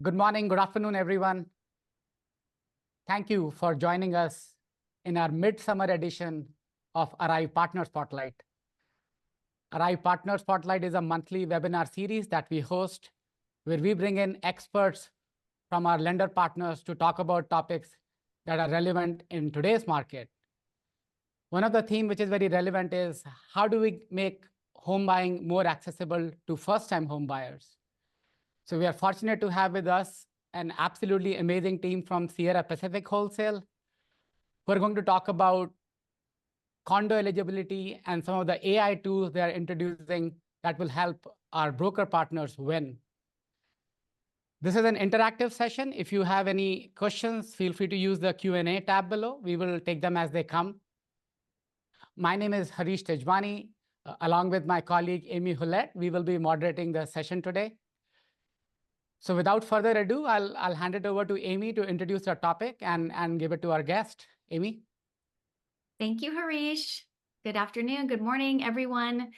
Good morning, good afternoon, everyone. Thank you for joining us in our midsummer edition of ARIVE Partner Spotlight. ARIVE Partner Spotlight is a monthly webinar series that we host where we bring in experts from our lender partners to talk about topics that are relevant in today's market. One of the themes which is very relevant is how do we make home buying more accessible to first-time home buyers? So we are fortunate to have with us an absolutely amazing team from Sierra Pacific Wholesale. We're going to talk about condo eligibility and some of the AI tools they are introducing that will help our broker partners win. This is an interactive session. If you have any questions, feel free to use the Q&A tab below. We will take them as they come. My name is Harish Tejwani. Along with my colleague, Amy Hullett, we will be moderating the session today. So without further ado, I'll hand it over to Amy to introduce our topic and give it to our guest. Amy? Thank you, Harish. Good afternoon, good morning, everyone.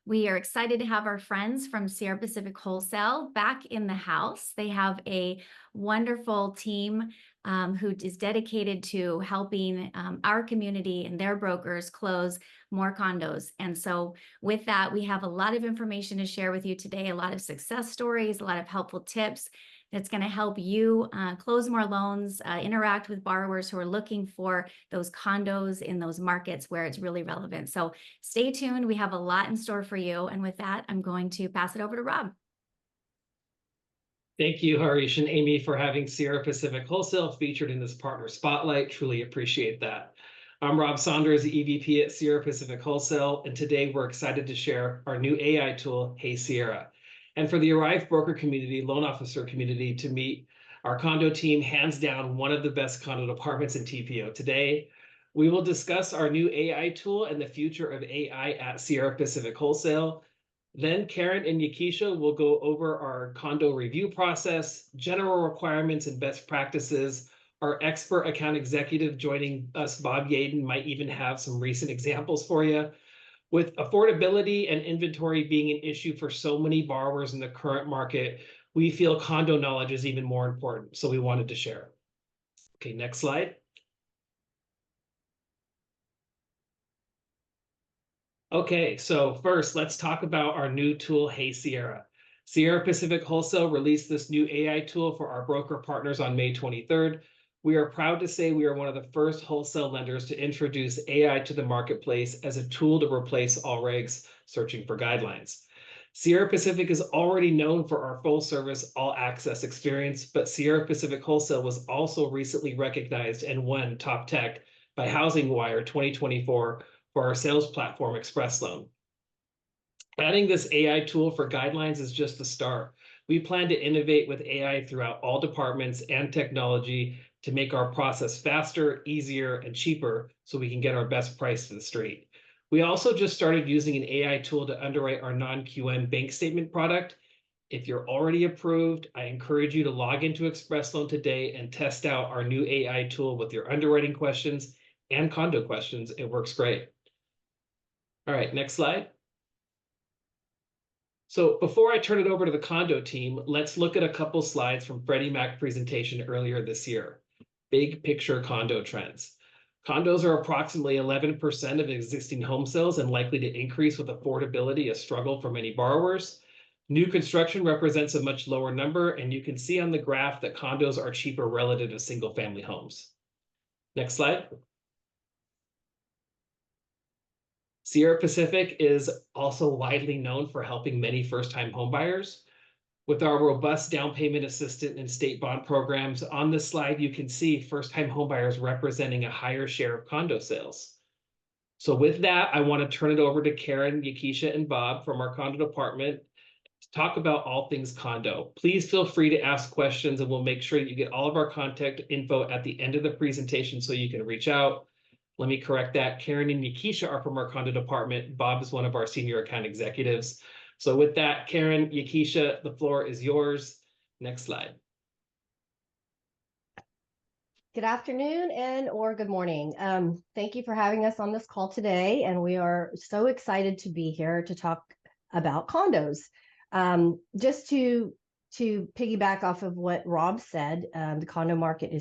We are excited to have our friends from Sierra Pacific Wholesale back in the house. They have a wonderful team who is dedicated to helping our community and their brokers close more condos. And so with that, we have a lot of information to share with you today, a lot of success stories, a lot of helpful tips that's going to help you close more loans, interact with borrowers who are looking for those condos in those markets where it's really relevant. So stay tuned. We have a lot in store for you. And with that, I'm going to pass it over to Rob. Thank you, Harish and Amy, for having Sierra Pacific Wholesale featured in this partner spotlight. Truly appreciate that. I'm Rob Saunders, the EVP at Sierra Pacific Wholesale, and today we're excited to share our new AI tool, Hey Sierra, and for the ARIVE broker community, loan officer community, to meet our condo team, hands down one of the best condo departments in TPO. Today, we will discuss our new AI tool and the future of AI at Sierra Pacific Wholesale. Then Carren and Yakitcha will go over our condo review process, general requirements and best practices. Our expert account executive joining us, Bob Yadon, might even have some recent examples for you. With affordability and inventory being an issue for so many borrowers in the current market, we feel condo knowledge is even more important, so we wanted to share. Okay, next slide. Okay, so first, let's talk about our new tool, Hey Sierra. Sierra Pacific Wholesale released this new AI tool for our broker partners on May 23rd. We are proud to say we are one of the first wholesale lenders to introduce AI to the marketplace as a tool to replace all regs searching for guidelines. Sierra Pacific is already known for our full service, all access experience, but Sierra Pacific Wholesale was also recently recognized and won Top Tech by Housing Wire 2024 for our sales platform, Express Loan. Adding this AI tool for guidelines is just the start. We plan to innovate with AI throughout all departments and technology to make our process faster, easier, and cheaper so we can get our best price to the street. We also just started using an AI tool to underwrite our non-QM bank statement product. If you're already approved, I encourage you to log into Express Loan today and test out our new AI tool with your underwriting questions and condo questions. It works great. All right, next slide. So before I turn it over to the condo team, let's look at a couple slides from Freddie Mac presentation earlier this year. Big picture condo trends. Condos are approximately 11% of existing home sales and likely to increase with affordability, a struggle for many borrowers. New construction represents a much lower number, and you can see on the graph that condos are cheaper relative to single family homes. Next slide. Sierra Pacific is also widely known for helping many first-time homebuyers. With our robust down payment assistance and state bond programs, on this slide, you can see first-time homebuyers representing a higher share of condo sales. So with that, I want to turn it over to Carren, Yakitcha, and Bob from our condo department to talk about all things condo. Please feel free to ask questions, and we'll make sure that you get all of our contact info at the end of the presentation so you can reach out. Let me correct that. Carren and Yakitcha are from our condo department. Bob is one of our senior account executives. So with that, Carren, Yakitcha, the floor is yours. Next slide. Good afternoon or good morning. Thank you for having us on this call today. And we are so excited to be here to talk about condos. Just to to piggyback off of what Rob said, the condo market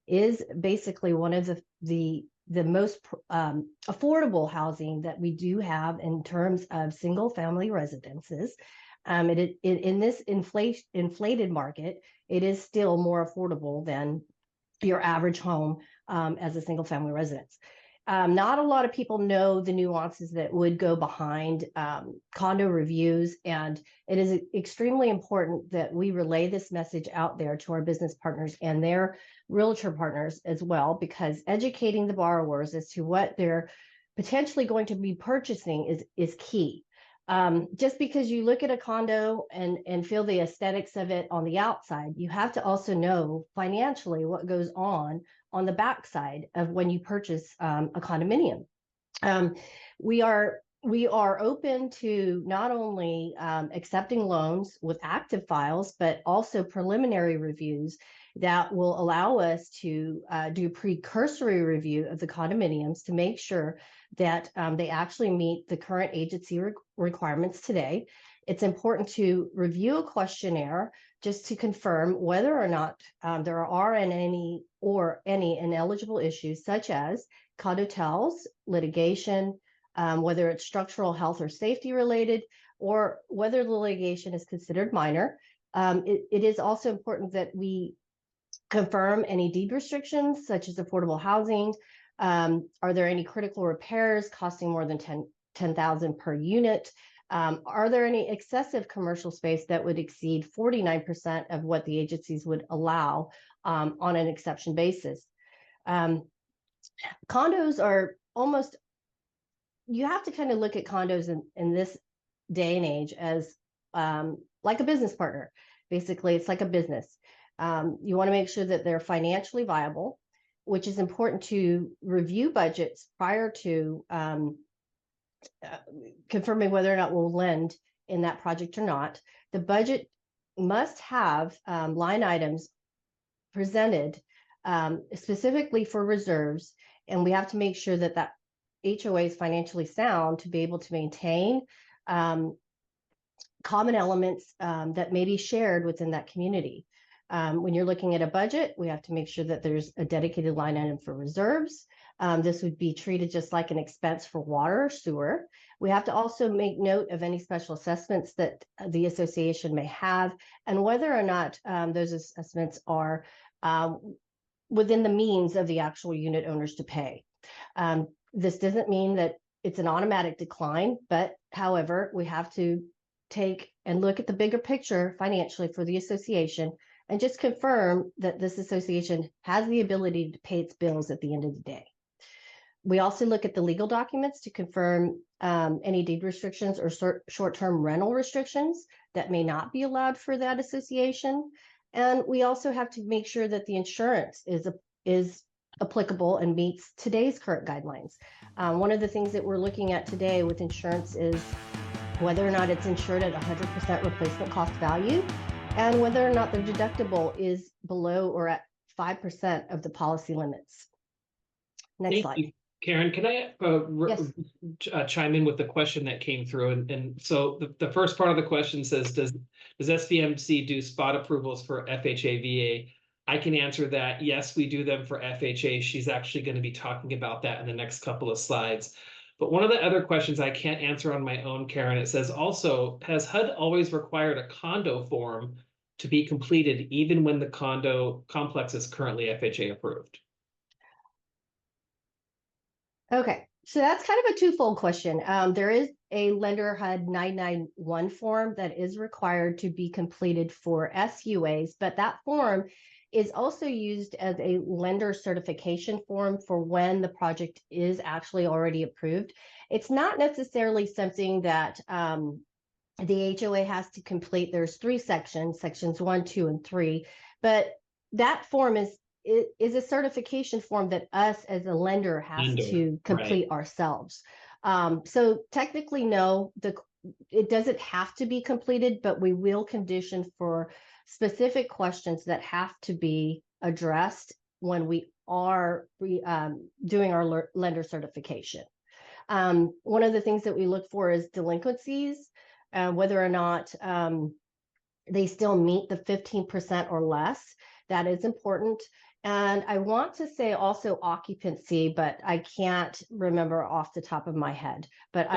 is basically one of the most affordable housing that we do have in terms of single family residences. In this inflated market, it is still more affordable than your average home as a single family residence. Not a lot of people know the nuances that would go behind condo reviews, and it is extremely important that we relay this message out there to our business partners and their realtor partners as well, because educating the borrowers as to what they're potentially going to be purchasing is key. Just because you look at a condo and feel the aesthetics of it on the outside, you have to also know financially what goes on the backside of when you purchase a condominium. We are open to not only accepting loans with active files, but also preliminary reviews that will allow us to do precursory review of the condominiums to make sure that they actually meet the current agency requirements today. It's important to review a questionnaire just to confirm whether or not there are any ineligible issues, such as condo tells, litigation, whether it's structural health or safety related, or whether the litigation is considered minor. It is also important that we confirm any deed restrictions, such as affordable housing. Are there any critical repairs costing more than $10,000 per unit? Are there any excessive commercial space that would exceed 49% of what the agencies would allow on an exception basis? Condos are almost, you have to kind of look at condos in this day and age as like a business partner. Basically, it's like a business. You want to make sure that they're financially viable, which is important to review budgets prior to confirming whether or not we'll lend in that project or not. The budget must have line items presented specifically for reserves, and we have to make sure that that HOA is financially sound to be able to maintain common elements that may be shared within that community. When you're looking at a budget, we have to make sure that there's a dedicated line item for reserves. This would be treated just like an expense for water or sewer. We have to also make note of any special assessments that the association may have, and whether or not those assessments are within the means of the actual unit owners to pay. This doesn't mean that it's an automatic decline, but however, we have to take and look at the bigger picture financially for the association and just confirm that this association has the ability to pay its bills at the end of the day. We also look at the legal documents to confirm any deed restrictions or short-term rental restrictions that may not be allowed for that association. And we also have to make sure that the insurance is applicable and meets today's current guidelines. One of the things that we're looking at today with insurance is whether or not it's insured at 100% replacement cost value, and whether or not the deductible is below or at 5% of the policy limits. Next slide. Thank you, Carren. Can I chime in with the question that came through? And so the first part of the question says, does SVMC do spot approvals for FHA, VA? I can answer that. Yes, we do them for FHA. She's actually going to be talking about that in the next couple of slides. But one of the other questions I can't answer on my own, Carren, it says also, has HUD always required a condo form to be completed even when the condo complex is currently FHA approved? Okay, so that's kind of a twofold question. There is a lender HUD 991 form that is required to be completed for SUAs, but that form is also used as a lender certification form for when the project is actually already approved. It's not necessarily something that the HOA has to complete. There's 3 sections, sections 1, 2, and 3, but that form is a certification form that us as a lender has to complete ourselves. So technically, no, it doesn't have to be completed, but we will condition for specific questions that have to be addressed when we are doing our lender certification. One of the things that we look for is delinquencies, whether or not they still meet the 15% or less. That is important. And I want to say also occupancy, but I can't remember off the top of my head. But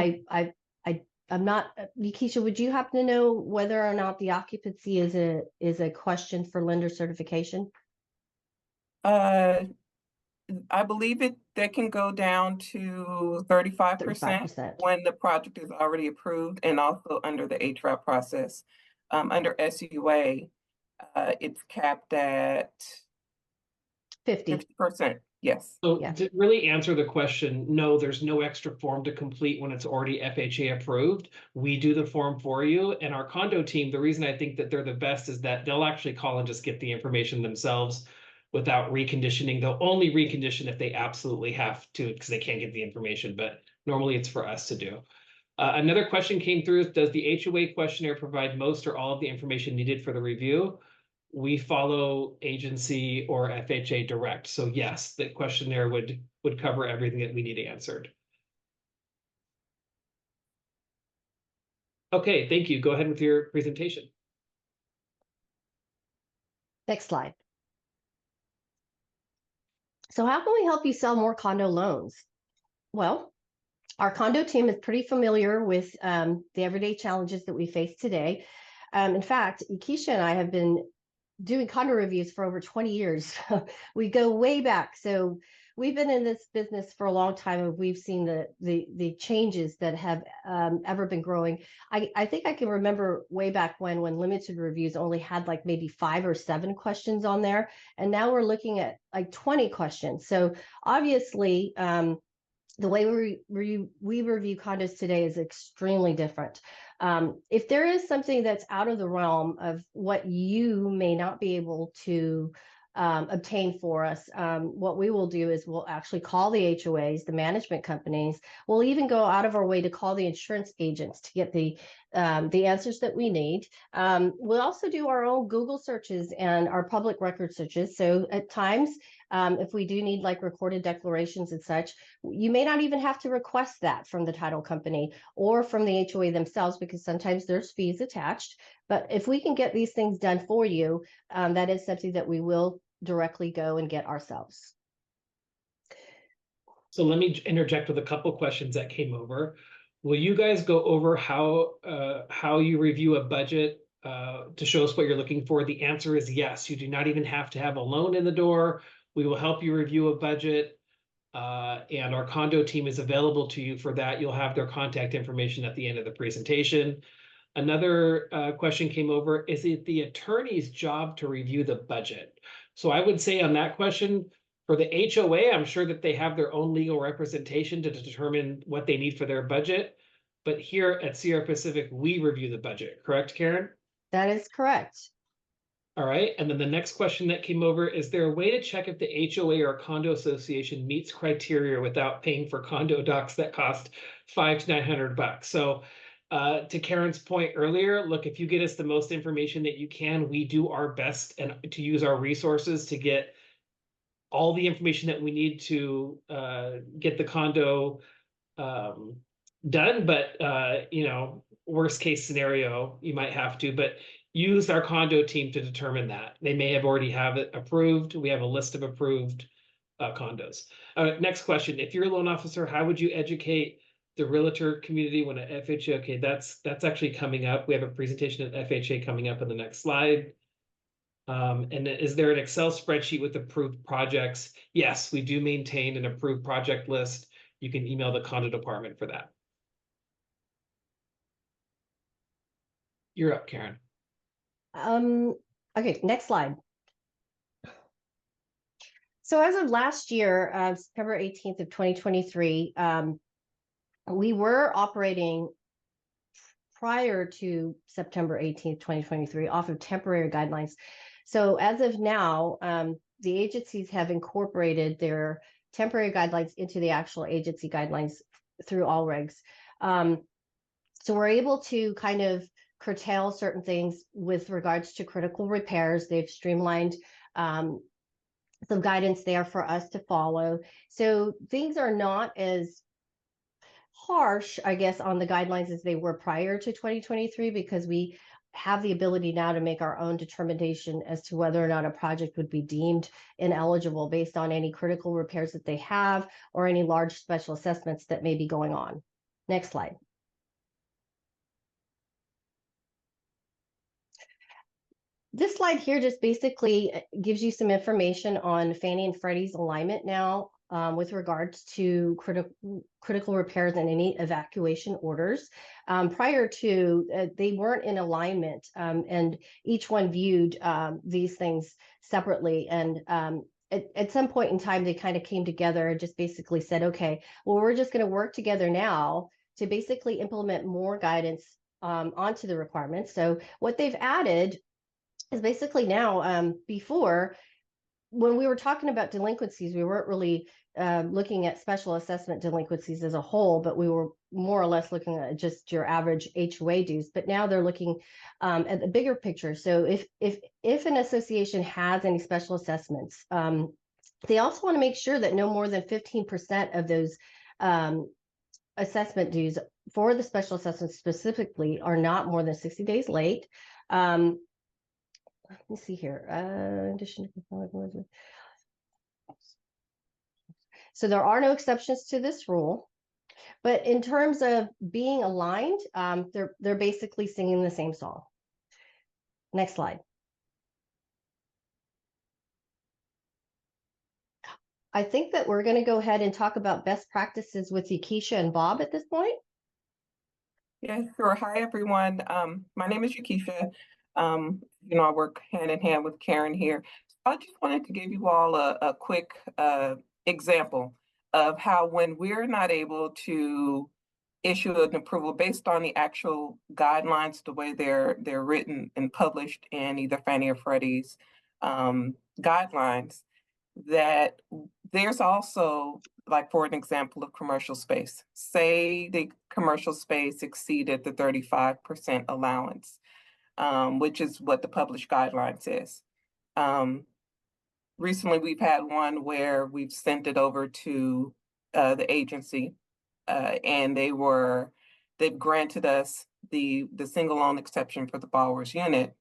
I'm not, Yakitcha, would you happen to know whether or not the occupancy is a question for lender certification? I believe that can go down to 35% 35%. when the project is already approved, and also under the HRAP process. Under SUA, it's capped at 50%. Yes. So Yeah. to really answer the question, no, there's no extra form to complete when it's already FHA approved. We do the form for you, and our condo team, the reason I think that they're the best is that they'll actually call and just get the information themselves without reconditioning. They'll only recondition if they absolutely have to, because they can't get the information, but normally it's for us to do. Another question came through: does the HOA questionnaire provide most or all of the information needed for the review? We follow agency or FHA direct. So yes, the questionnaire would cover everything that we need answered. Okay, thank you. Go ahead with your presentation. Next slide. So how can we help you sell more condo loans? Well, our condo team is pretty familiar with the everyday challenges that we face today. In fact, Yakitcha and I have been doing condo reviews for over 20 years. We go way back. So we've been in this business for a long time, and we've seen the changes that have ever been growing. I think I can remember way back when limited reviews only had like maybe 5 or 7 questions on there. And now we're looking at like 20 questions. So obviously, the way we review condos today is extremely different. If there is something that's out of the realm of what you may not be able to obtain for us, what we will do is we'll actually call the HOAs, the management companies. We'll even go out of our way to call the insurance agents to get the answers that we need. We'll also do our own Google searches and our public record searches. So at times, if we do need like recorded declarations and such, you may not even have to request that from the title company or from the HOA themselves, because sometimes there's fees attached. But if we can get these things done for you, that is something that we will directly go and get ourselves. So let me interject with a couple questions that came over. Will you guys go over how you review a budget to show us what you're looking for? The answer is yes. You do not even have to have a loan in the door. We will help you review a budget, and our condo team is available to you for that. You'll have their contact information at the end of the presentation. Another question came over: is it the attorney's job to review the budget? So I would say on that question, for the HOA, I'm sure that they have their own legal representation to determine what they need for their budget. But here at Sierra Pacific, we review the budget. Correct, Carren? That is correct. All right. And then the next question that came over: is there a way to check if the HOA or condo association meets criteria without paying for condo docs that cost $500 to $900? So to Karen's point earlier, look, if you get us the most information that you can, we do our best and to use our resources to get all the information that we need to get the condo done. But you know, worst case scenario, you might have to, but use our condo team to determine that. They may have already have it approved. We have a list of approved condos. Next question: if you're a loan officer, how would you educate the realtor community when at FHA? Okay, that's actually coming up. We have a presentation at FHA coming up in the next slide. And is there an Excel spreadsheet with approved projects? Yes, we do maintain an approved project list. You can email the condo department for that. You're up, Carren. Okay, next slide. So as of last year, September 18th of 2023, we were operating prior to September 18th, 2023, off of temporary guidelines. So as of now, the agencies have incorporated their temporary guidelines into the actual agency guidelines through all regs. So we're able to kind of curtail certain things with regards to critical repairs. They've streamlined some guidance there for us to follow. So things are not as harsh, I guess, on the guidelines as they were prior to 2023, because we have the ability now to make our own determination as to whether or not a project would be deemed ineligible based on any critical repairs that they have or any large special assessments that may be going on. Next slide. This slide here just basically gives you some information on Fannie and Freddie's alignment now with regards to critical repairs and any evacuation orders. Prior to, they weren't in alignment, and each one viewed these things separately. And at some point in time, they kind of came together and just basically said, okay, well, we're just going to work together now to basically implement more guidance onto the requirements. So what they've added is basically now, before, when we were talking about delinquencies, we weren't really looking at special assessment delinquencies as a whole, but we were more or less looking at just your average HOA dues. But now they're looking at the bigger picture. So if an association has any special assessments, they also want to make sure that no more than 15% of those assessment dues for the special assessments specifically are not more than 60 days late. Let me see here. So there are no exceptions to this rule, but in terms of being aligned, they're basically singing the same song. Next slide. I think that we're going to go ahead and talk about best practices with Yakitcha and Bob at this point. Yeah, sure. Hi, everyone. My name is Yakitcha. I work hand in hand with Carren here. I just wanted to give you all a quick example of how when we're not able to issue an approval based on the actual guidelines, the way they're written and published in either Fannie or Freddie's guidelines, that there's also, like for an example of commercial space, say the commercial space exceeded the 35% allowance. Which is what the published guideline says. Recently, we've had one where we've sent it over to the agency, and they've granted us the single loan exception for the borrower's unit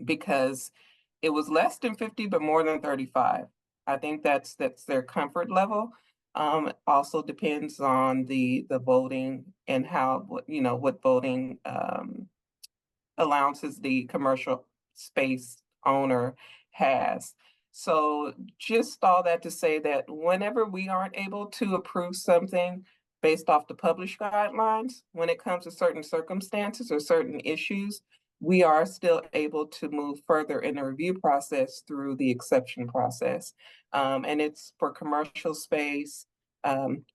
because it was less than 50, but more than 35. I think that's their comfort level. Also depends on the voting and how, what voting allowances the commercial space owner has. So just all that to say that whenever we aren't able to approve something based off the published guidelines, when it comes to certain circumstances or certain issues, we are still able to move further in the review process through the exception process. And it's for commercial space,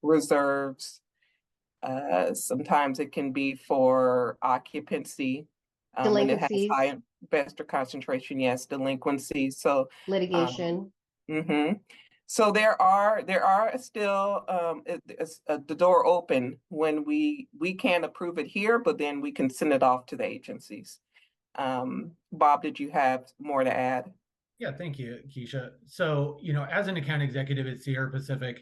reserves. Sometimes it can be for occupancy. When it has high investor concentration, yes, delinquency. So litigation. So there are still the door open when we can't approve it here, but then we can send it off to the agencies. Bob, did you have more to add? Yeah, thank you, Keisha. So, as an account executive at Sierra Pacific,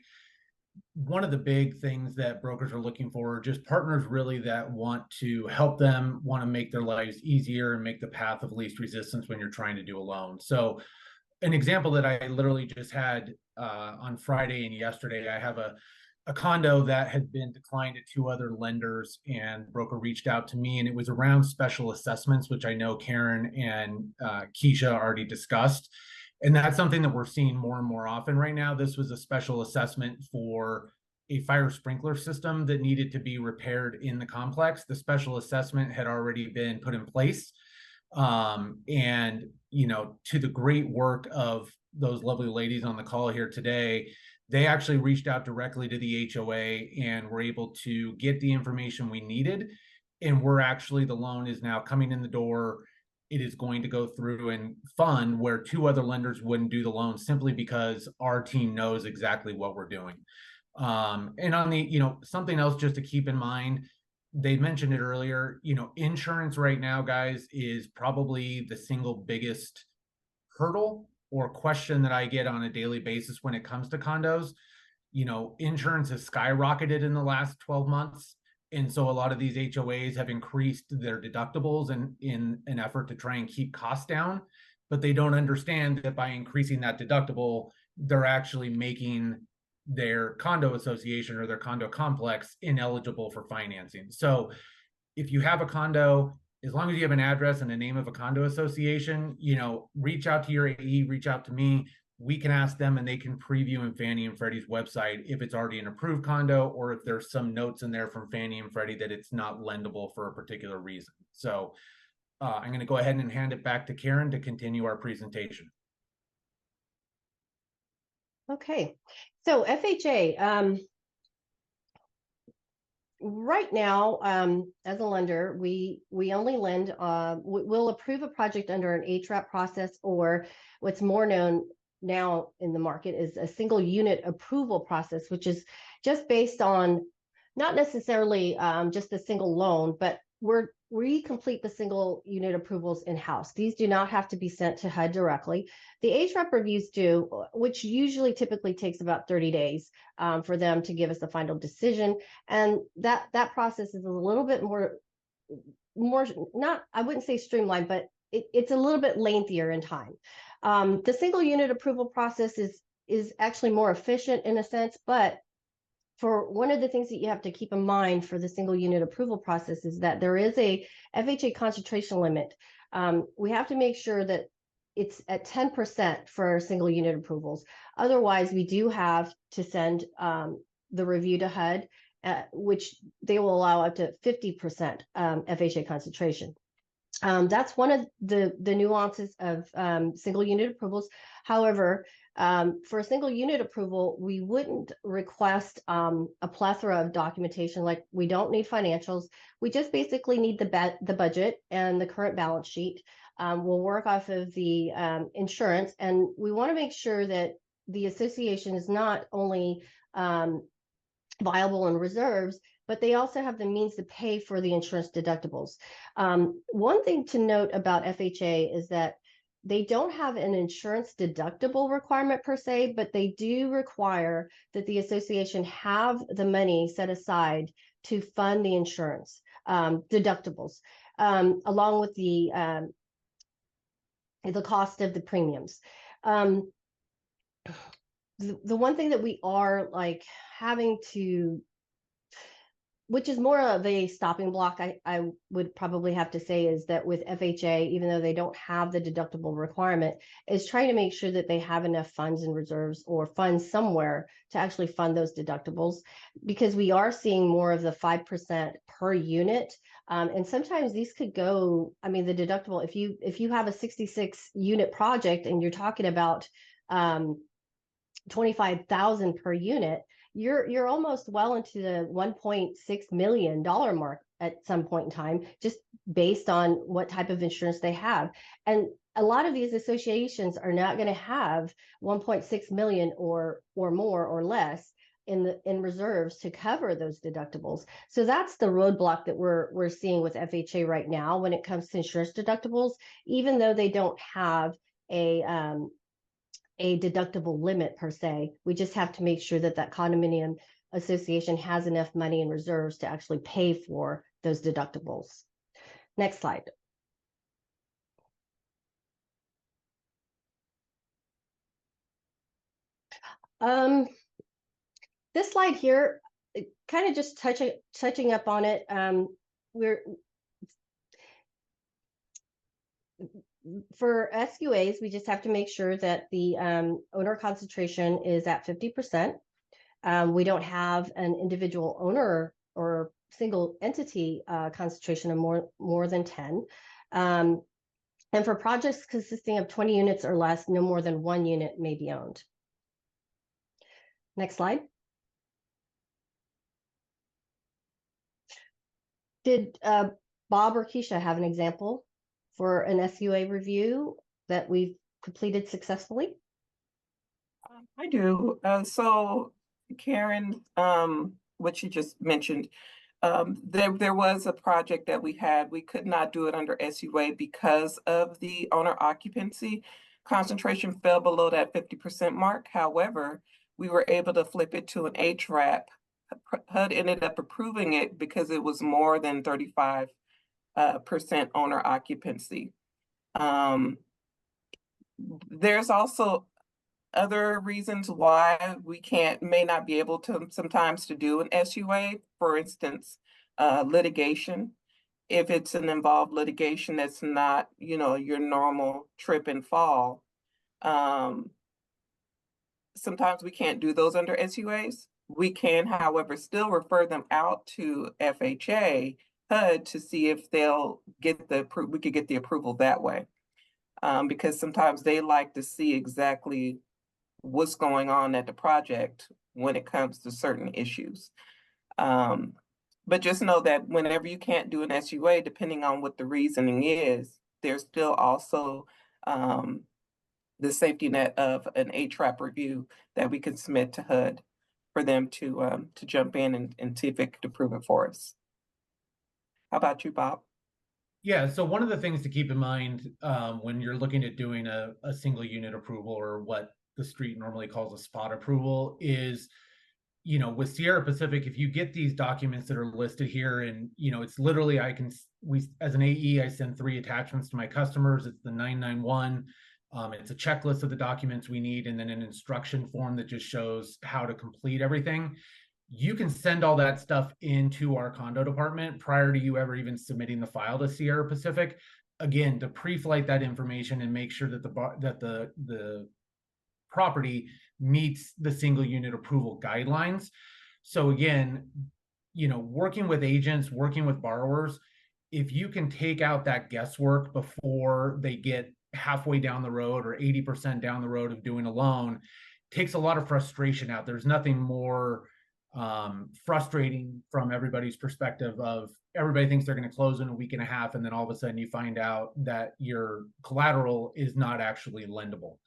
one of the big things that brokers are looking for are just partners really that want to help them, want to make their lives easier and make the path of least resistance when you're trying to do a loan. So an example that I literally just had on Friday and yesterday, I have a condo that had been declined at 2 other lenders, and broker reached out to me, and it was around special assessments, which I know Carren and Keisha already discussed. And that's something that we're seeing more and more often right now. This was a special assessment for a fire sprinkler system that needed to be repaired in the complex. The special assessment had already been put in place. And, to the great work of those lovely ladies on the call here today, they actually reached out directly to the HOA and were able to get the information we needed. And the loan is now coming in the door. It is going to go through and fund where 2 other lenders wouldn't do the loan simply because our team knows exactly what we're doing. And on the, something else just to keep in mind, they mentioned it earlier, insurance right now, guys, is probably the single biggest hurdle or question that I get on a daily basis when it comes to condos. Insurance has skyrocketed in the last 12 months. And so a lot of these HOAs have increased their deductibles in an effort to try and keep costs down, but they don't understand that by increasing that deductible, they're actually making their condo association or their condo complex ineligible for financing. So if you have a condo, as long as you have an address and the name of a condo association, reach out to your AE, reach out to me. We can ask them and they can preview in Fannie and Freddie's website if it's already an approved condo or if there's some notes in there from Fannie and Freddie that it's not lendable for a particular reason. So I'm going to go ahead and hand it back to Carren to continue our presentation. Okay, so FHA, right now, as a lender, we only lend, we'll approve a project under an HRAP process, or what's more known now in the market is a single unit approval process, which is just based on not necessarily just a single loan, but we complete the single unit approvals in-house. These do not have to be sent to HUD directly. The HRAP reviews do, which usually typically takes about 30 days for them to give us a final decision. And that process is a little bit more not, I wouldn't say streamlined, but it's a little bit lengthier in time. The single unit approval process is actually more efficient in a sense, but for one of the things that you have to keep in mind for the single unit approval process is that there is a FHA concentration limit. We have to make sure that it's at 10% for single unit approvals. Otherwise, we do have to send the review to HUD, which they will allow up to 50% FHA concentration. That's one of the nuances of single unit approvals. However, for a single unit approval, we wouldn't request a plethora of documentation. Like, we don't need financials. We just basically need the budget and the current balance sheet. We'll work off of the insurance, and we want to make sure that the association is not only viable in reserves, but they also have the means to pay for the insurance deductibles. One thing to note about FHA is that they don't have an insurance deductible requirement per se, but they do require that the association have the money set aside to fund the insurance deductibles, along with the cost of the premiums. The one thing that we are having to, which is more of a stopping block, I would probably have to say, is that with FHA, even though they don't have the deductible requirement, is trying to make sure that they have enough funds and reserves or funds somewhere to actually fund those deductibles, because we are seeing more of the 5% per unit. And sometimes these could go, I mean, the deductible, if you have a 66 unit project and you're talking about $25,000 per unit, you're almost well into the $1.6 million mark at some point in time, just based on what type of insurance they have. And a lot of these associations are not going to have 1.6 million or more or less in reserves to cover those deductibles. So that's the roadblock that we're seeing with FHA right now when it comes to insurance deductibles. Even though they don't have a deductible limit per se, we just have to make sure that that condominium association has enough money in reserves to actually pay for those deductibles. Next slide. This slide here, kind of just touching up on it. For SUAs, we just have to make sure that the owner concentration is at 50%. We don't have an individual owner or single entity concentration of more than 10. And for projects consisting of 20 units or less, no more than one unit may be owned. Next slide. Did Bob or Keisha have an example for an SUA review that we've completed successfully? I do. So Carren, what you just mentioned, there was a project that we had. We could not do it under SUA because of the owner occupancy concentration fell below that 50% mark. However, we were able to flip it to an HRAP HUD ended up approving it because it was more than 35% owner occupancy. There's also other reasons why we may not be able to sometimes to do an SUA. For instance, litigation. If it's an involved litigation that's not, your normal trip and fall, sometimes we can't do those under SUAs. We can, however, still refer them out to FHA, HUD to see if they'll get we could get the approval that way. Because sometimes they like to see exactly what's going on at the project when it comes to certain issues. But just know that whenever you can't do an SUA, depending on what the reasoning is, there's still also the safety net of an HRAP review that we can submit to HUD for them to jump in and see if it could approve it for us. How about you, Bob? Yeah, so one of the things to keep in mind when you're looking at doing a single unit approval, or what the street normally calls a spot approval, is, with Sierra Pacific, if you get these documents that are listed here, and, it's literally, as an AE, I send 3 attachments to my customers. It's the 991. It's a checklist of the documents we need, and then an instruction form that just shows how to complete everything. You can send all that stuff into our condo department prior to you ever even submitting the file to Sierra Pacific, again, to pre-flight that information and make sure that the property meets the single unit approval guidelines. So again, working with agents, working with borrowers, if you can take out that guesswork before they get halfway down the road or 80% down the road of doing a loan, takes a lot of frustration out. There's nothing more frustrating from everybody's perspective of everybody thinks they're going to close in a week and a half, and then all of a sudden you find out that your collateral is not actually lendable.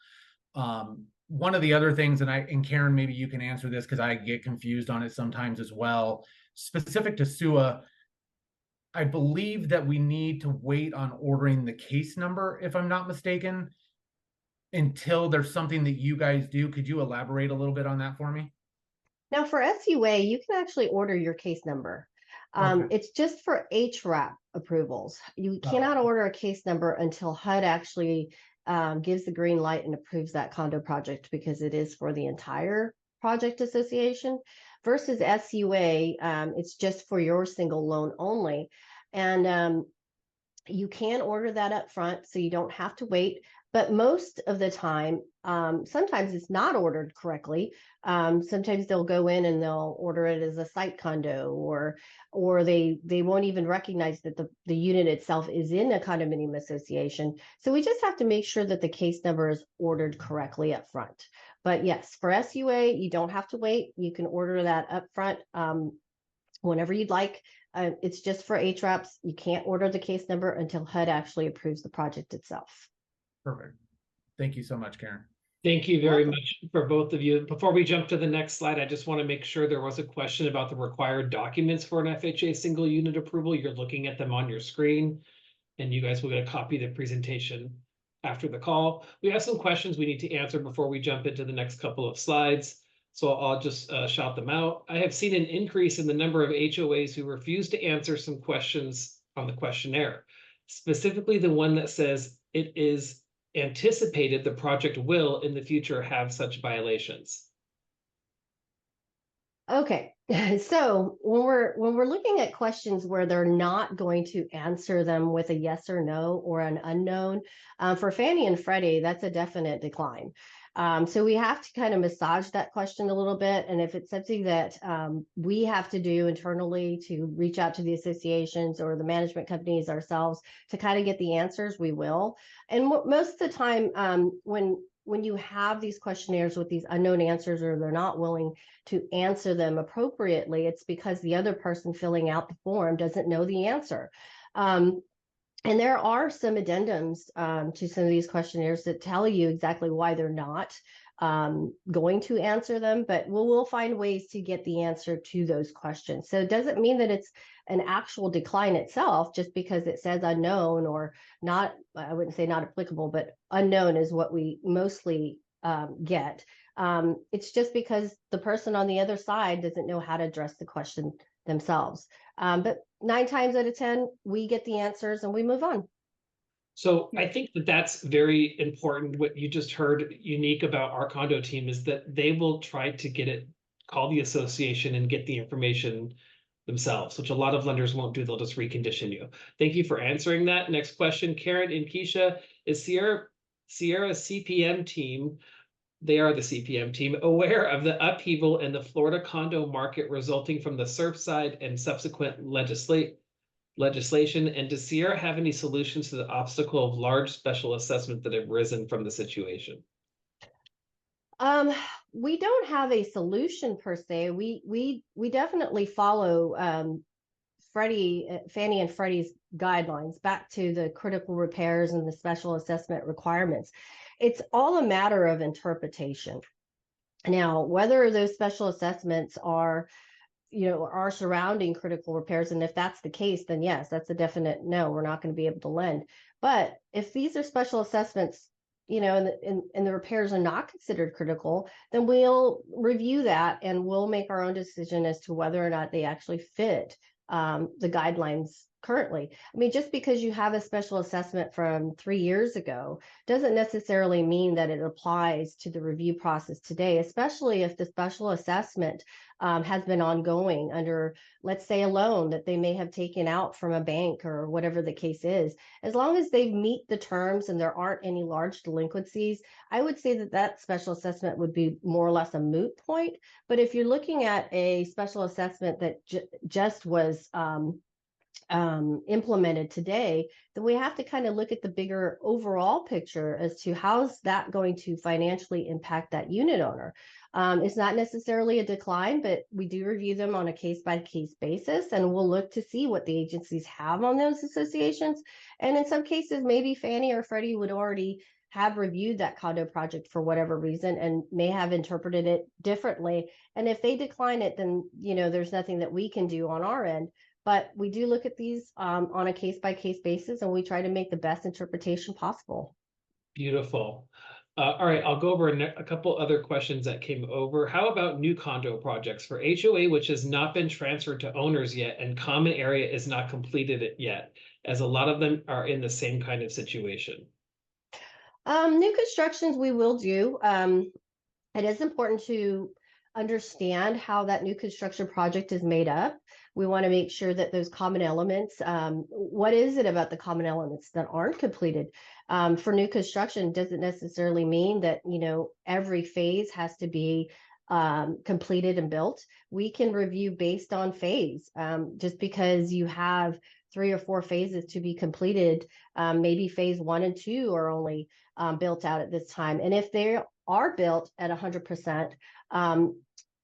One of the other things, and Carren, maybe you can answer this because I get confused on it sometimes as well, specific to SUA, I believe that we need to wait on ordering the case number, if I'm not mistaken, until there's something that you guys do. Could you elaborate a little bit on that for me? Now for SUA, you can actually order your case number. Okay. It's just for HRAP approvals. You cannot order a case number until HUD actually gives the green light and approves that condo project, because it is for the entire project association. Versus SUA, it's just for your single loan only. And you can order that up front, so you don't have to wait. But most of the time, sometimes it's not ordered correctly. Sometimes they'll go in and they'll order it as a site condo, or they won't even recognize that the unit itself is in a condominium association. So we just have to make sure that the case number is ordered correctly up front. But yes, for SUA, you don't have to wait. You can order that up front whenever you'd like. It's just for HRAPs. You can't order the case number until HUD actually approves the project itself. Perfect. Thank you so much, Carren. Thank you very much for both of you. Before we jump to the next slide, I just want to make sure there was a question about the required documents for an FHA single unit approval. You're looking at them on your screen, and you guys will get a copy of the presentation after the call. We have some questions we need to answer before we jump into the next couple of slides. So I'll just shout them out. I have seen an increase in the number of HOAs who refuse to answer some questions on the questionnaire, specifically the one that says it is anticipated the project will in the future have such violations. Okay, so when we're looking at questions where they're not going to answer them with a yes or no or an unknown, for Fannie and Freddie, that's a definite decline. So we have to kind of massage that question a little bit. And if it's something that we have to do internally to reach out to the associations or the management companies ourselves to kind of get the answers, we will. And most of the time, when you have these questionnaires with these unknown answers, or they're not willing to answer them appropriately, it's because the other person filling out the form doesn't know the answer. And there are some addendums to some of these questionnaires that tell you exactly why they're not going to answer them, but we'll find ways to get the answer to those questions. So it doesn't mean that it's an actual decline itself, just because it says unknown or not. I wouldn't say not applicable, but unknown is what we mostly get. It's just because the person on the other side doesn't know how to address the question themselves. But 9 times out of 10, we get the answers and we move on. So I think that that's very important. What you just heard unique about our condo team is that they will try to get it, call the association and get the information themselves, which a lot of lenders won't do. They'll just recondition you. Thank you for answering that. Next question, Carren and Keisha, is Sierra CPM team, they are the CPM team, aware of the upheaval in the Florida condo market resulting from the Surfside and subsequent legislation? And does Sierra have any solutions to the obstacle of large special assessment that have risen from the situation? We don't have a solution per se. We definitely follow Fannie and Freddie's guidelines back to the critical repairs and the special assessment requirements. It's all a matter of interpretation. Now, whether those special assessments are surrounding critical repairs, and if that's the case, then yes, that's a definite no, we're not going to be able to lend. But if these are special assessments, and the repairs are not considered critical, then we'll review that and we'll make our own decision as to whether or not they actually fit the guidelines currently. I mean, just because you have a special assessment from 3 years ago doesn't necessarily mean that it applies to the review process today, especially if the special assessment has been ongoing under, let's say, a loan that they may have taken out from a bank or whatever the case is. As long as they meet the terms and there aren't any large delinquencies, I would say that special assessment would be more or less a moot point. But if you're looking at a special assessment that just was implemented today, then we have to kind of look at the bigger overall picture as to how's that going to financially impact that unit owner. It's not necessarily a decline, but we do review them on a case-by-case basis, and we'll look to see what the agencies have on those associations. And in some cases, maybe Fannie or Freddie would already have reviewed that condo project for whatever reason and may have interpreted it differently. And if they decline it, then there's nothing that we can do on our end. But we do look at these on a case-by-case basis, and we try to make the best interpretation possible. Beautiful. All right, I'll go over a couple other questions that came over. How about new condo projects for HOA, which has not been transferred to owners yet, and common area is not completed yet, as a lot of them are in the same kind of situation? New constructions we will do. It is important to understand how that new construction project is made up. We want to make sure that those common elements, what is it about the common elements that aren't completed? For new construction, doesn't necessarily mean that, every phase has to be completed and built. We can review based on phase. Just because you have 3 or 4 phases to be completed, maybe phase 1 and 2 are only built out at this time. And if they are built at 100%,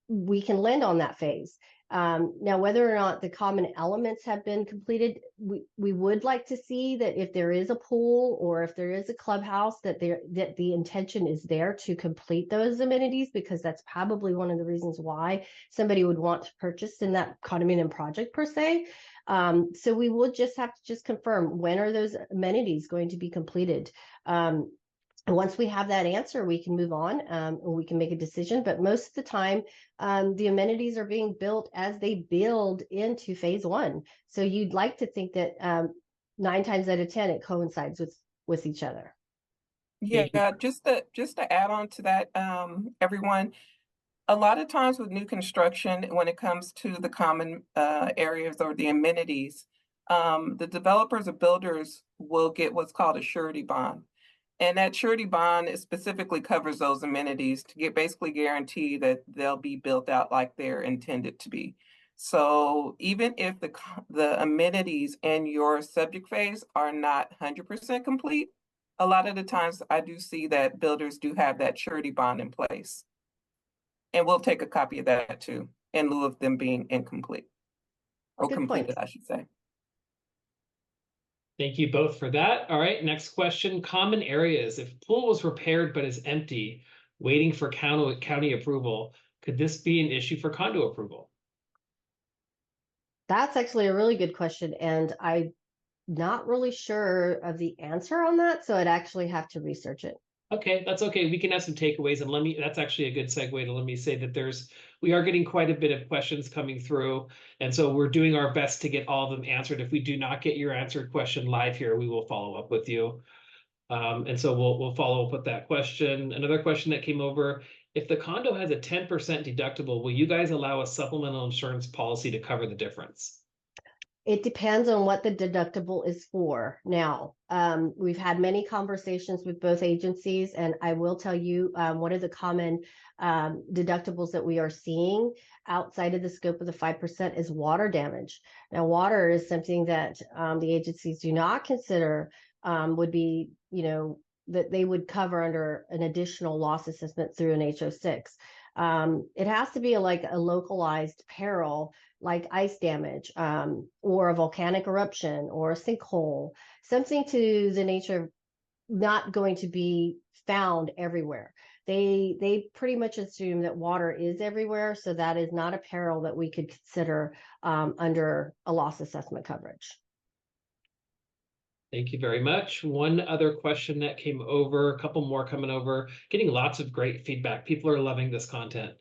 we can lend on that phase. Now, whether or not the common elements have been completed, we would like to see that if there is a pool or if there is a clubhouse, that the intention is there to complete those amenities, because that's probably one of the reasons why somebody would want to purchase in that condominium project per se. So we would just have to confirm, when are those amenities going to be completed? Once we have that answer, we can move on, or we can make a decision. But most of the time, the amenities are being built as they build into phase 1. So you'd like to think that 9 times out of 10, it coincides with each other. Yeah, just to add on to that, everyone, a lot of times with new construction, when it comes to the common areas or the amenities, the developers or builders will get what's called a surety bond. And that surety bond specifically covers those amenities to basically guarantee that they'll be built out like they're intended to be. So even if the amenities in your subject phase are not 100% complete, a lot of the times I do see that builders do have that surety bond in place. And we'll take a copy of that too, in lieu of them being incomplete, or Good completed, point. I should say. Thank you both for that. All right, next question. Common areas. If pool was repaired but is empty, waiting for county approval, could this be an issue for condo approval? That's actually a really good question, and I'm not really sure of the answer on that, so I'd actually have to research it. Okay, that's okay. We can have some takeaways, and that's actually a good segue to let me say that we are getting quite a bit of questions coming through. And so we're doing our best to get all of them answered. If we do not get your answered question live here, we will follow up with you. And so we'll follow up with that question. Another question that came over, if the condo has a 10% deductible, will you guys allow a supplemental insurance policy to cover the difference? It depends on what the deductible is for. Now, we've had many conversations with both agencies, and I will tell you one of the common deductibles that we are seeing outside of the scope of the 5% is water damage. Now, water is something that the agencies do not consider would be, that they would cover under an additional loss assessment through an HO6. It has to be like a localized peril, like ice damage, or a volcanic eruption, or a sinkhole, something to the nature of not going to be found everywhere. They pretty much assume that water is everywhere, so that is not a peril that we could consider under a loss assessment coverage. Thank you very much. One other question that came over, a couple more coming over, getting lots of great feedback. People are loving this content.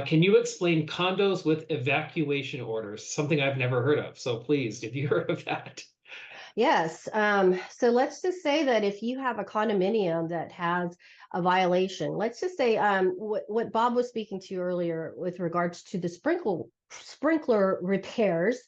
Can you explain condos with evacuation orders? Something I've never heard of. So please, have you heard of that? Yes. So let's just say that if you have a condominium that has a violation, let's just say what Bob was speaking to earlier with regards to the sprinkler repairs.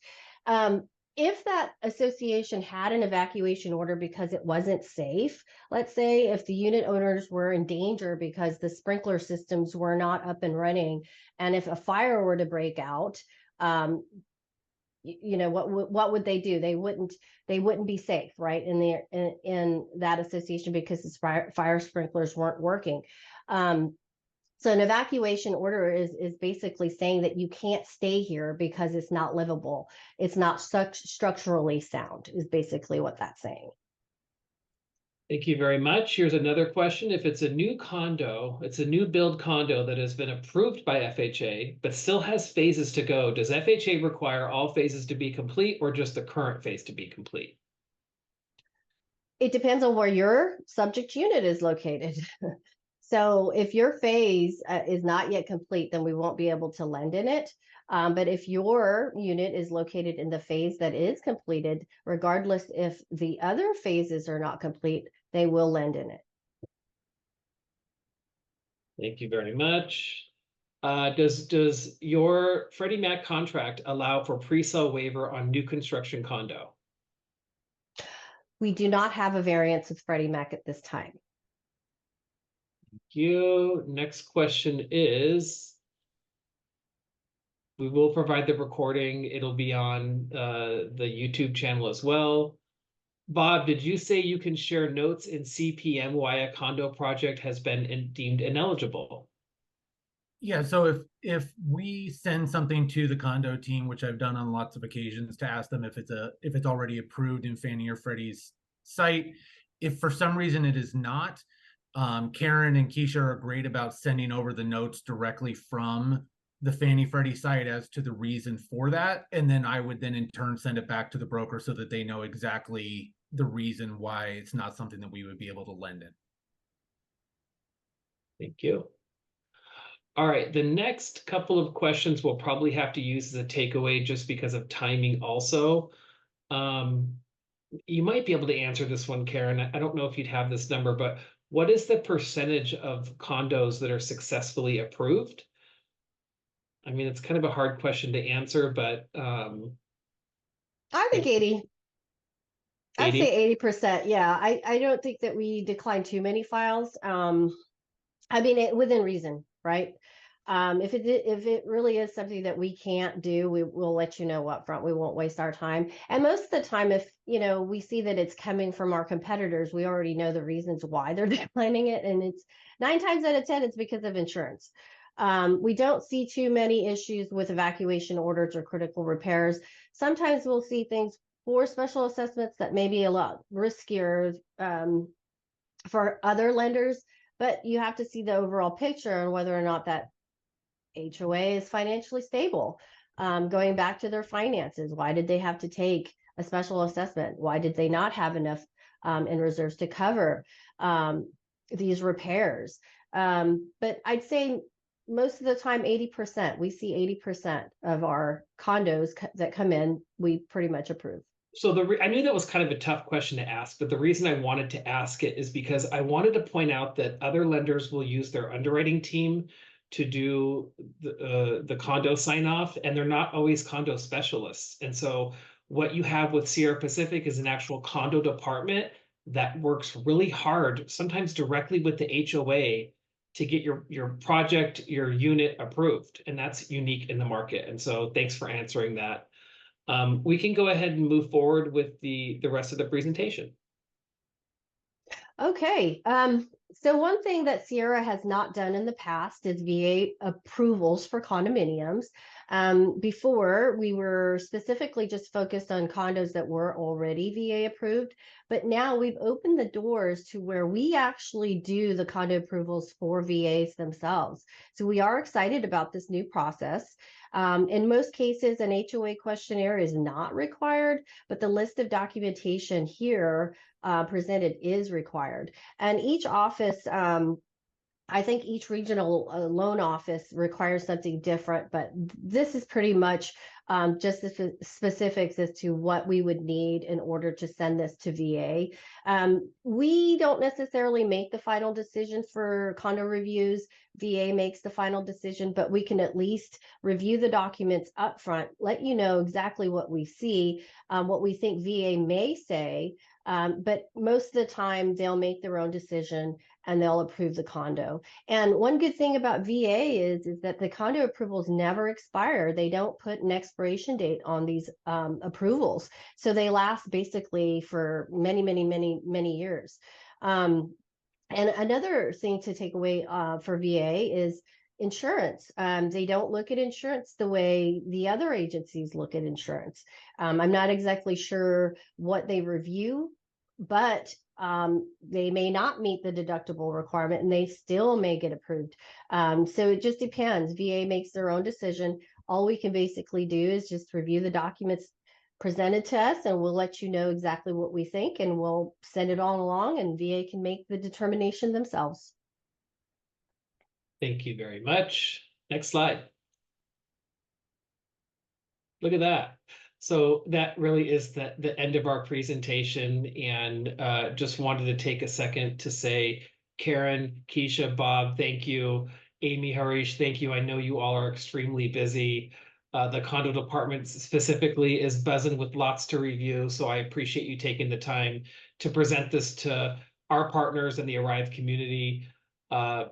If that association had an evacuation order because it wasn't safe, let's say if the unit owners were in danger because the sprinkler systems were not up and running, and if a fire were to break out, what would they do? They wouldn't be safe, right, in that association because the fire sprinklers weren't working. So an evacuation order is basically saying that you can't stay here because it's not livable. It's not structurally sound, is basically what that's saying. Thank you very much. Here's another question. If it's a new condo, it's a new build condo that has been approved by FHA, but still has phases to go, does FHA require all phases to be complete or just the current phase to be complete? It depends on where your subject unit is located. So if your phase is not yet complete, then we won't be able to lend in it. But if your unit is located in the phase that is completed, regardless if the other phases are not complete, they will lend in it. Thank you very much. Does your Freddie Mac contract allow for pre-sale waiver on new construction condo? We do not have a variance with Freddie Mac at this time. Thank you. Next question is, we will provide the recording. It'll be on the YouTube channel as well. Bob, did you say you can share notes in CPM why a condo project has been deemed ineligible? Yeah, so if we send something to the condo team, which I've done on lots of occasions, to ask them if it's already approved in Fannie or Freddie's site, if for some reason it is not, Carren and Keisha are great about sending over the notes directly from the Fannie Freddie site as to the reason for that, and then I would then in turn send it back to the broker so that they know exactly the reason why it's not something that we would be able to lend in. Thank you. All right, the next couple of questions we'll probably have to use as a takeaway just because of timing also. You might be able to answer this one, Carren. I don't know if you'd have this number, but what is the percentage of condos that are successfully approved? I mean, it's kind of a hard question to answer, but I think 80. I'd say 80%. Yeah, I don't think that we decline too many files. I mean, within reason, right? If it really is something that we can't do, we'll let you know up front. We won't waste our time. And most of the time, if we see that it's coming from our competitors, we already know the reasons why they're declining it, and it's 9 times out of 10 it's because of insurance. We don't see too many issues with evacuation orders or critical repairs. Sometimes we'll see things for special assessments that may be a lot riskier for other lenders, but you have to see the overall picture and whether or not that HOA is financially stable. Going back to their finances, why did they have to take a special assessment? Why did they not have enough in reserves to cover? these repairs. But I'd say most of the time, 80%, we see 80% of our condos that come in, we pretty much approve. So I knew that was kind of a tough question to ask, but the reason I wanted to ask it is because I wanted to point out that other lenders will use their underwriting team to do the condo sign off, and they're not always condo specialists. And so what you have with Sierra Pacific is an actual condo department that works really hard, sometimes directly with the HOA, to get your project, your unit approved. And that's unique in the market. And so thanks for answering that. We can go ahead and move forward with the rest of the presentation. Okay. So one thing that Sierra has not done in the past is VA approvals for condominiums. Before, we were specifically just focused on condos that were already VA approved, but now we've opened the doors to where we actually do the condo approvals for VAs themselves. So we are excited about this new process. In most cases, an HOA questionnaire is not required, but the list of documentation here presented is required. And each office, I think each regional loan office requires something different, but this is pretty much just the specifics as to what we would need in order to send this to VA. We don't necessarily make the final decision for condo reviews. VA makes the final decision, but we can at least review the documents up front, let you know exactly what we see, what we think VA may say, but most of the time they'll make their own decision and they'll approve the condo. And one good thing about VA is that the condo approvals never expire. They don't put an expiration date on these approvals. So they last basically for many, many, many, many years. And another thing to take away for VA is insurance. They don't look at insurance the way the other agencies look at insurance. I'm not exactly sure what they review, but they may not meet the deductible requirement and they still may get approved. So it just depends. VA makes their own decision. All we can basically do is just review the documents presented to us and we'll let you know exactly what we think and we'll send it all along and VA can make the determination themselves. Thank you very much. Next slide. Look at that. So that really is the end of our presentation, and just wanted to take a second to say, Carren, Keisha, Bob, thank you. Amy, Harish, thank you. I know you all are extremely busy. The condo department specifically is buzzing with lots to review, so I appreciate you taking the time to present this to our partners and the ARIVE community.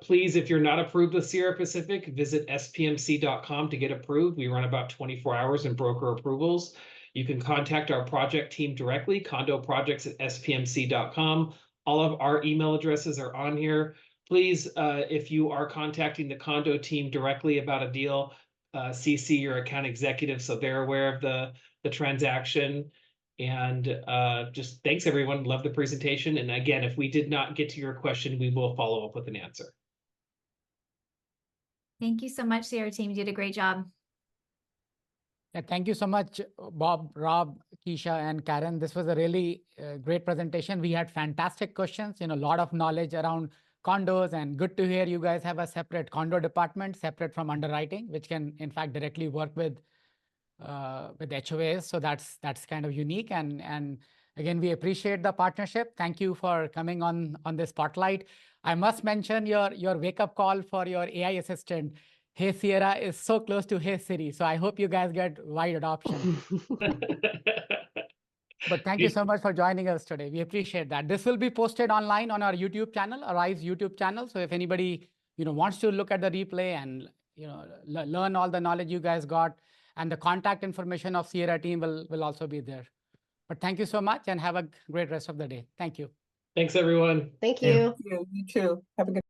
Please, if you're not approved with Sierra Pacific, visit spmc.com to get approved. We run about 24 hours in broker approvals. You can contact our project team directly, condoprojects@spmc.com. All of our email addresses are on here. Please, if you are contacting the condo team directly about a deal, CC your account executive so they're aware of the transaction. And just thanks, everyone. Love the presentation. And again, if we did not get to your question, we will follow up with an answer. Thank you so much, Sierra team. You did a great job. Yeah, thank you so much, Bob, Rob, Keisha, and Carren. This was a really great presentation. We had fantastic questions, a lot of knowledge around condos, and good to hear you guys have a separate condo department, separate from underwriting, which can in fact directly work with HOAs. So that's kind of unique. And again, we appreciate the partnership. Thank you for coming on this spotlight. I must mention your wake up call for your AI assistant. Hey Sierra is so close to Hey Siri. So I hope you guys get wide adoption. But thank you so much for joining us today. We appreciate that. This will be posted online on our YouTube channel, ARIVE's YouTube channel. So if anybody wants to look at the replay and learn all the knowledge you guys got, and the contact information of Sierra team will also be there. But thank you so much and have a great rest of the day. Thank you. Thanks, everyone. Thank you. You too. Have a good